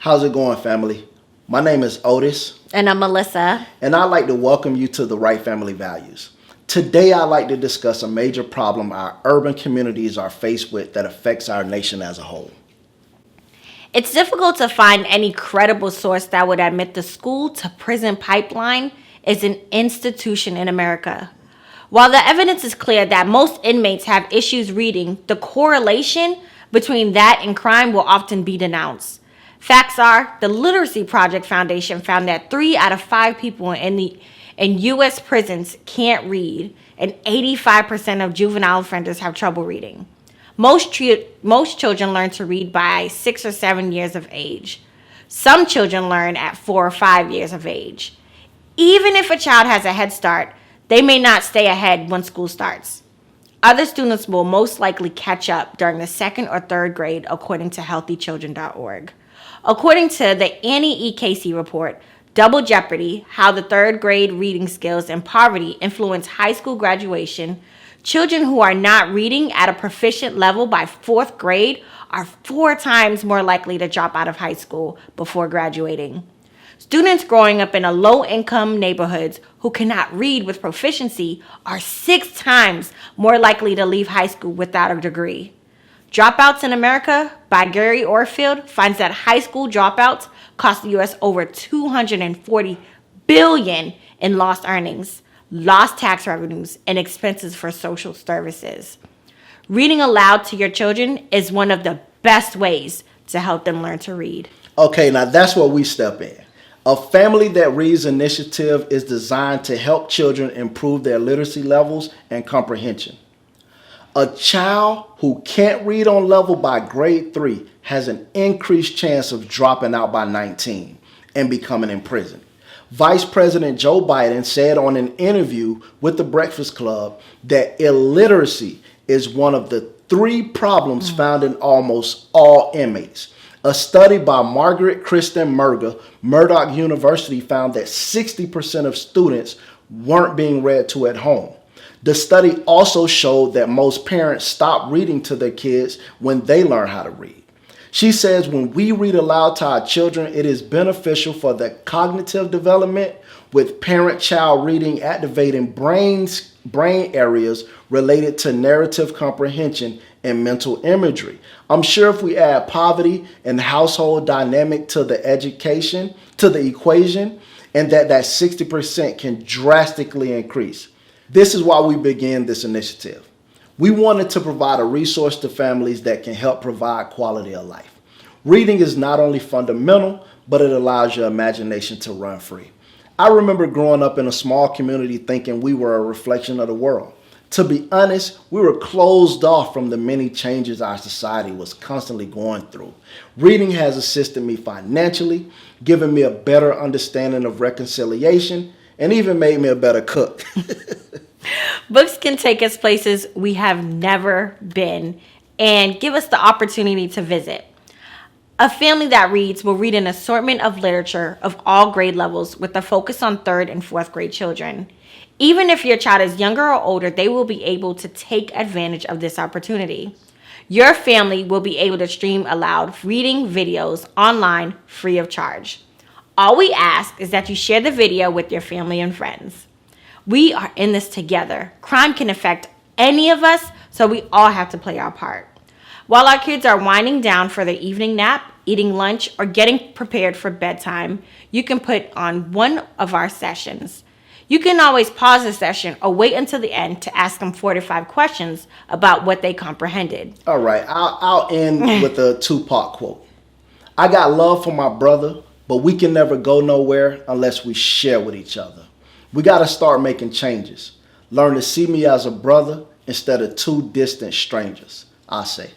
How's it going, family? My name is Otis. And I'm Melissa. And I'd like to welcome you to the Wright Family Values. Today, I'd like to discuss a major problem our urban communities are faced with that affects our nation as a whole. It's difficult to find any credible source that would admit the school to prison pipeline is an institution in America. While the evidence is clear that most inmates have issues reading, the correlation between that and crime will often be denounced. Facts are, the Literacy Project Foundation found that 3 out of 5 people in U.S. prisons can't read, and 85% of juvenile offenders have trouble reading. Most children learn to read by 6 or 7 years of age. Some children learn at 4 or 5 years of age. Even if a child has a head start, they may not stay ahead when school starts. Other students will most likely catch up during the 2nd or 3rd grade, according to healthychildren.org. According to the Annie E. Casey report, Double Jeopardy, How the 3rd Grade Reading Skills and Poverty Influence High School Graduation, children who are not reading at a proficient level by 4th grade are 4 times more likely to drop out of high school before graduating. Students growing up in low-income neighborhoods who cannot read with proficiency are 6 times more likely to leave high school without a degree. Dropouts in America by Gary Orfield finds that high school dropouts cost the U.S. over $240 billion in lost earnings, lost tax revenues, and expenses for social services. Reading aloud to your children is one of the best ways to help them learn to read. Okay, now that's where we step in. A Family That Reads initiative is designed to help children improve their literacy levels and comprehension. A child who can't read on level by grade 3 has an increased chance of dropping out by 19 and becoming imprisoned. Vice President Joe Biden said on an interview with the Breakfast Club that illiteracy is one of the 3 problems found in almost all inmates. A study by Margaret Kristen Merger, Murdoch University, found that 60% of students weren't being read to at home. The study also showed that most parents stop reading to their kids when they learn how to read. She says when we read aloud to our children, it is beneficial for the cognitive development, with parent-child reading activating brain areas related to narrative comprehension and mental imagery. I'm sure if we add poverty and household dynamic to the equation, and that 60% can drastically increase. This is why we began this initiative. We wanted to provide a resource to families that can help provide quality of life. Reading is not only fundamental, but it allows your imagination to run free. I remember growing up in a small community thinking we were a reflection of the world. To be honest, we were closed off from the many changes our society was constantly going through. Reading has assisted me financially, given me a better understanding of reconciliation, and even made me a better cook. Books can take us places we have never been and give us the opportunity to visit. A Family That Reads will read an assortment of literature of all grade levels with a focus on 3rd and 4th grade children. Even if your child is younger or older, they will be able to take advantage of this opportunity. Your family will be able to stream aloud reading videos online free of charge. All we ask is that you share the video with your family and friends. We are in this together. Crime can affect any of us, so we all have to play our part. While our kids are winding down for their evening nap, eating lunch, or getting prepared for bedtime, you can put on one of our sessions. You can always pause the session or wait until the end to ask them 4 to 5 questions about what they comprehended. All right, I'll end with a Tupac quote. I got love for my brother, but we can never go nowhere unless we share with each other. We got to start making changes. Learn to see me as a brother instead of 2 distant strangers, I say.